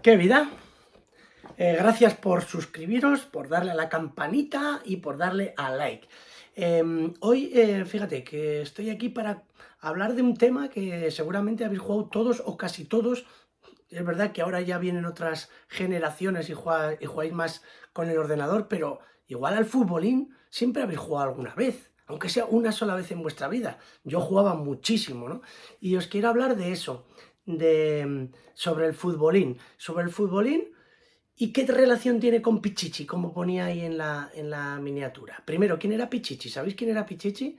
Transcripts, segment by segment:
¡Qué vida! Gracias por suscribiros, por darle a la campanita y por darle a like. Hoy, fíjate que estoy aquí para hablar de un tema que seguramente habéis jugado todos o casi todos. Es verdad que ahora ya vienen otras generaciones y jugáis más con el ordenador, pero igual al futbolín siempre habéis jugado alguna vez, aunque sea una sola vez en vuestra vida. Yo jugaba muchísimo, ¿no? Y os quiero hablar de eso, sobre el futbolín. ¿Y qué relación tiene con Pichichi? Como ponía ahí en la miniatura. Primero, ¿quién era Pichichi? ¿Sabéis quién era Pichichi?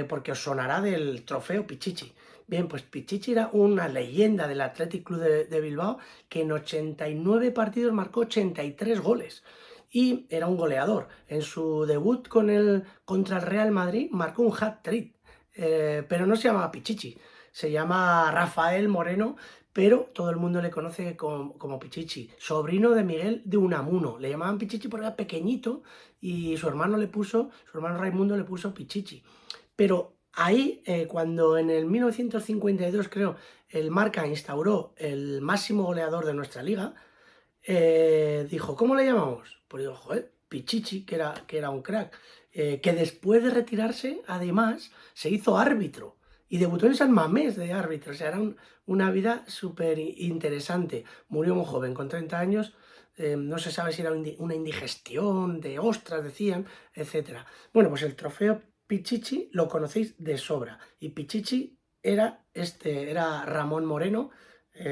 Porque os sonará del trofeo Pichichi. Bien, pues Pichichi era una leyenda del Athletic Club de Bilbao que en 89 partidos marcó 83 goles. Y era un goleador. En su debut contra el Real Madrid marcó un hat-trick. Pero no se llamaba Pichichi, se llama Rafael Moreno, pero todo el mundo le conoce como Pichichi, sobrino de Miguel de Unamuno. Le llamaban Pichichi porque era pequeñito y su hermano Raimundo le puso Pichichi. Pero ahí, cuando en el 1952, creo, el Marca instauró el máximo goleador de nuestra liga, dijo, ¿cómo le llamamos? Pues digo, joder, Pichichi, que era un crack, que después de retirarse, además, se hizo árbitro y debutó en San Mamés de árbitro. O sea, era una vida súper interesante. Murió muy joven, con 30 años, no se sabe si era una indigestión, de ostras, decían, etc. Bueno, pues el trofeo Pichichi lo conocéis de sobra, y Pichichi era Ramón Moreno,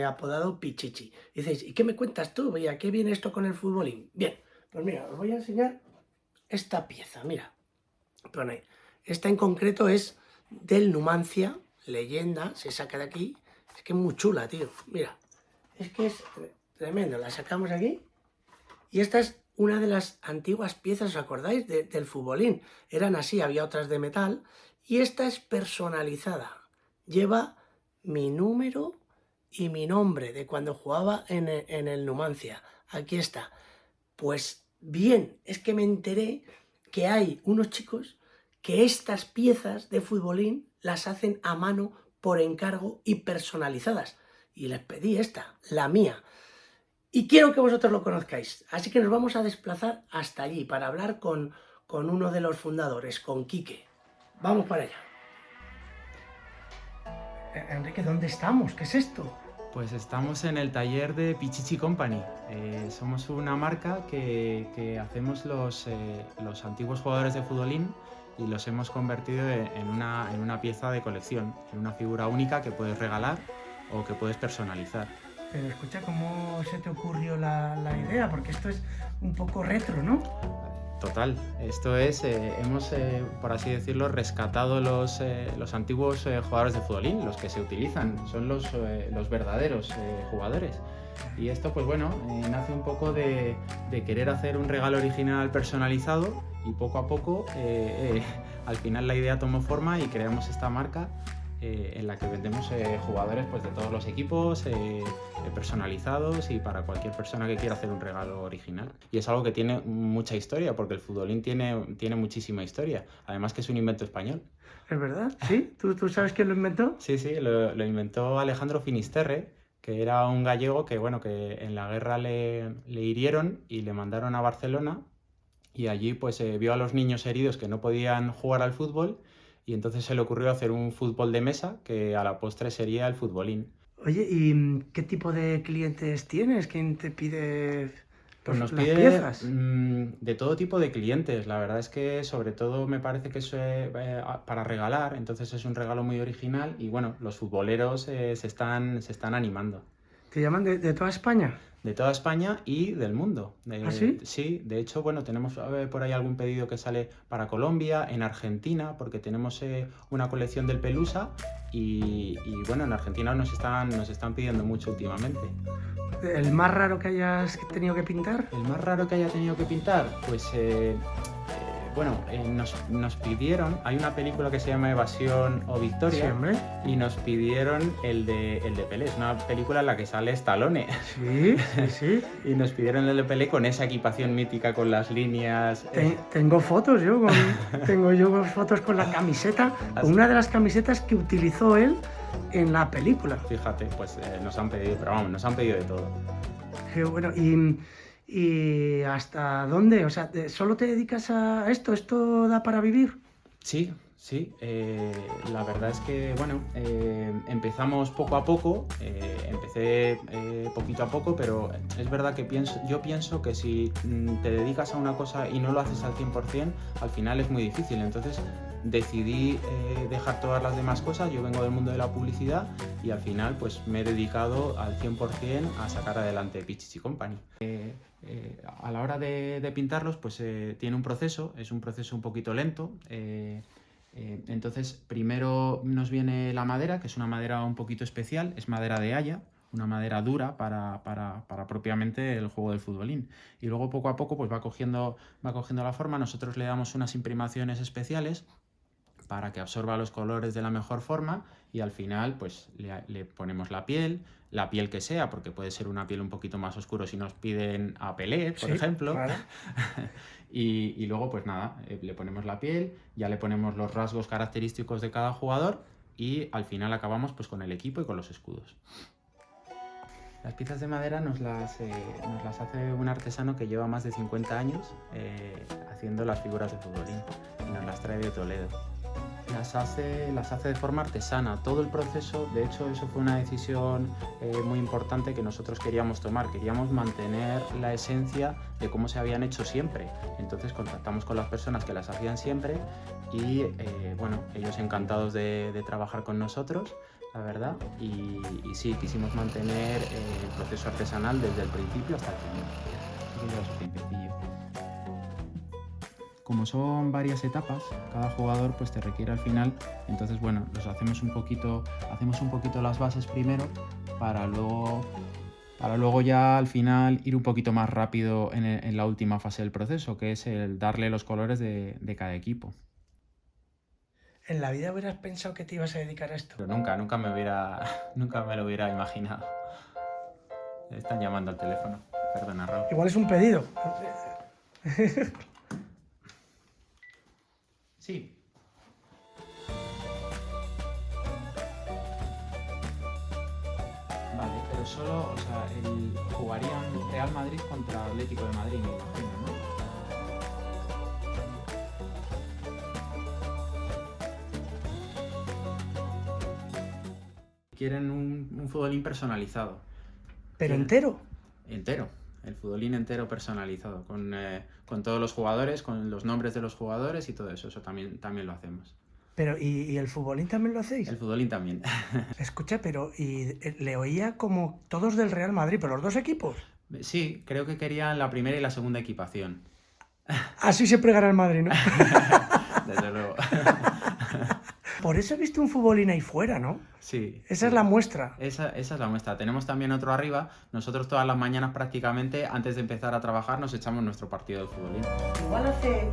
apodado Pichichi. Y dices, ¿y qué me cuentas tú? Oye, ¿a qué viene esto con el futbolín? Bien, pues mira, os voy a enseñar esta pieza, mira. Pone ahí. Esta en concreto es del Numancia, leyenda, se saca de aquí. Es que es muy chula, tío. Mira, es que es tremendo. La sacamos aquí. Y esta es una de las antiguas piezas, ¿os acordáis? Del futbolín. Eran así, había otras de metal. Y esta es personalizada. Lleva mi número y mi nombre de cuando jugaba en el Numancia. Aquí está. Pues bien, es que me enteré que hay unos chicos que estas piezas de futbolín las hacen a mano por encargo y personalizadas. Y les pedí esta, la mía. Y quiero que vosotros lo conozcáis. Así que nos vamos a desplazar hasta allí para hablar con uno de los fundadores, con Quique. Vamos para allá. Enrique, ¿dónde estamos? ¿Qué es esto? Pues estamos en el taller de Pichichi Company. Somos una marca que hacemos los antiguos jugadores de futbolín y los hemos convertido en una pieza de colección, en una figura única que puedes regalar o que puedes personalizar. Pero escucha, ¿cómo se te ocurrió la idea? Porque esto es un poco retro, ¿no? Total, esto es, hemos, por así decirlo, rescatado los antiguos jugadores de futbolín, los que se utilizan, son los verdaderos jugadores. Y esto, pues bueno, nace un poco de querer hacer un regalo original personalizado y poco a poco, al final la idea tomó forma y creamos esta marca en la que vendemos jugadores pues, de todos los equipos, personalizados y para cualquier persona que quiera hacer un regalo original. Y es algo que tiene mucha historia, porque el futbolín tiene muchísima historia, además que es un invento español. ¿Es verdad? ¿Sí? ¿Tú sabes quién lo inventó? Sí, lo inventó Alejandro Finisterre, que era un gallego que en la guerra le hirieron y le mandaron a Barcelona, y allí pues vio a los niños heridos que no podían jugar al fútbol, y entonces se le ocurrió hacer un fútbol de mesa que a la postre sería el futbolín. Oye, ¿y qué tipo de clientes tienes? ¿Quién te pide pues nos las pide piezas? De todo tipo de clientes. La verdad es que sobre todo me parece que es para regalar, entonces es un regalo muy original y bueno, los futboleros se están animando. ¿Te llaman de toda España? De toda España y del mundo. ¿Ah, sí? Sí, de hecho, bueno, tenemos por ahí algún pedido que sale para Colombia, en Argentina, porque tenemos una colección del Pelusa y bueno, en Argentina nos están pidiendo mucho últimamente. ¿El más raro que hayas tenido que pintar? El más raro que haya tenido que pintar, pues bueno, nos pidieron, hay una película que se llama Evasión o Victoria, Sí, hombre. y nos pidieron el de Pelé, es una película en la que sale Stallone. Sí, sí, sí. Y nos pidieron el de Pelé con esa equipación mítica, con las líneas. Tengo fotos tengo yo fotos con la camiseta, con una de las camisetas que utilizó él en la película. Fíjate, pues nos han pedido, pero vamos, nos han pedido de todo. Qué bueno. ¿Y hasta dónde? O sea, ¿solo te dedicas a esto? ¿Esto da para vivir? Sí, sí. La verdad es que, bueno, empezamos poco a poco. Empecé poquito a poco, pero es verdad que yo pienso que si te dedicas a una cosa y no lo haces al 100%, al final es muy difícil. Entonces decidí dejar todas las demás cosas. Yo vengo del mundo de la publicidad y al final pues me he dedicado al 100% a sacar adelante Pichichi Company. A la hora de pintarlos, pues tiene un proceso, es un proceso un poquito lento. Entonces, primero nos viene la madera, que es una madera un poquito especial, es madera de haya, una madera dura para propiamente el juego del futbolín. Y luego poco a poco pues va cogiendo la forma. Nosotros le damos unas imprimaciones especiales para que absorba los colores de la mejor forma y al final pues le ponemos la piel que sea, porque puede ser una piel un poquito más oscura si nos piden a Pelé, por ejemplo. Claro. y luego pues nada, le ponemos la piel, ya le ponemos los rasgos característicos de cada jugador y al final acabamos pues con el equipo y con los escudos. Las piezas de madera nos las hace un artesano que lleva más de 50 años haciendo las figuras de futbolín y nos las trae de Toledo. Las hace de forma artesana. Todo el proceso, de hecho, eso fue una decisión muy importante que nosotros queríamos tomar. Queríamos mantener la esencia de cómo se habían hecho siempre. Entonces contactamos con las personas que las hacían siempre y bueno, ellos encantados de trabajar con nosotros, la verdad. Y sí, quisimos mantener el proceso artesanal desde el principio hasta el final. Como son varias etapas, cada jugador pues te requiere al final, entonces bueno, hacemos un poquito las bases primero para luego ya al final ir un poquito más rápido en la última fase del proceso, que es el darle los colores de cada equipo. ¿En la vida hubieras pensado que te ibas a dedicar a esto? Pero nunca me lo hubiera imaginado. Están llamando al teléfono, perdona, Raúl. Igual es un pedido. Sí. Vale, pero solo, o sea, jugarían Real Madrid contra Atlético de Madrid, me imagino, ¿no? Quieren un futbolín personalizado. ¿Pero entero? Entero. El futbolín entero personalizado, con todos los jugadores, con los nombres de los jugadores y todo eso. Eso también lo hacemos. Pero, ¿y el futbolín también lo hacéis? El futbolín también. Escucha, pero le oía como todos del Real Madrid, pero los dos equipos. Sí, creo que querían la primera y la segunda equipación. Así siempre gana el Madrid, ¿no? Desde luego. Por eso he visto un futbolín ahí fuera, ¿no? Sí. Esa es la muestra. Esa es la muestra. Tenemos también otro arriba. Nosotros todas las mañanas prácticamente, antes de empezar a trabajar, nos echamos nuestro partido del futbolín. Igual hace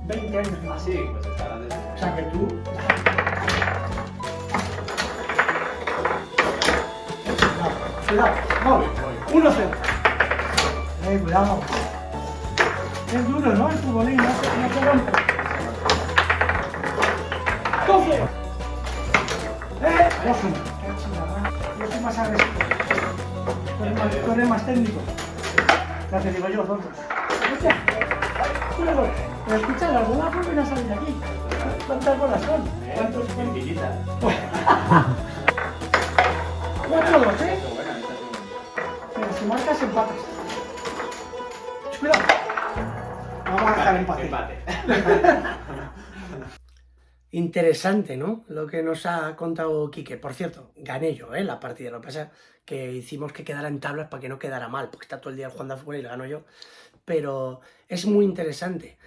20 años. Ah, sí, pues estará desde... O sea que tú... Cuidado, no, 1-0. Cuidado. Es duro, ¿no? El futbolín, no se rompe. 12. 2-1. Yo soy más agresivo. Tú eres más técnico. Ya te digo yo, 2-2. Pero escucha, las bolas vuelven a salir aquí. ¿Cuántas bolas son? ¿Cuántos son? 4-2, ¿eh? Pero si marcas, empates. Cuidado. Vamos a dejar empate. Interesante, ¿no? Lo que nos ha contado Quique. Por cierto, gané yo, la partida. Lo que pasa es que hicimos que quedara en tablas para que no quedara mal, porque está todo el día jugando al fútbol y le gano yo. Pero es muy interesante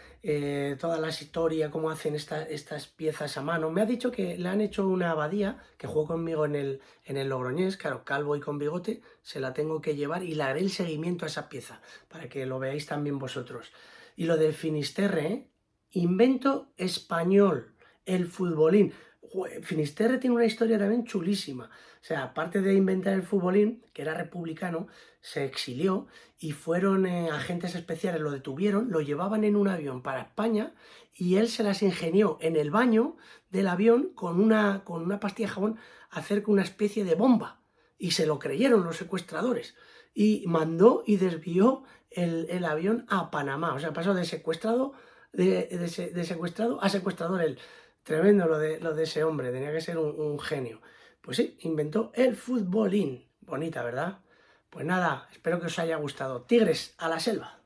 toda la historia, cómo hacen estas piezas a mano. Me ha dicho que le han hecho una abadía, que jugó conmigo en el Logroñés, claro, calvo y con bigote, se la tengo que llevar y le haré el seguimiento a esa pieza, para que lo veáis también vosotros. Y lo del Finisterre, invento español, el futbolín. Finisterre tiene una historia también chulísima. O sea, aparte de inventar el futbolín, que era republicano, se exilió y fueron agentes especiales, lo detuvieron, lo llevaban en un avión para España y él se las ingenió en el baño del avión con una pastilla de jabón hacer una especie de bomba. y se lo creyeron los secuestradores. Y mandó y desvió el avión a Panamá. O sea, pasó de secuestrado, de secuestrado a secuestrador él. Tremendo lo de ese hombre, tenía que ser un genio. Pues sí, inventó el futbolín. Bonita, ¿verdad? Pues nada, espero que os haya gustado. Tigres, a la selva.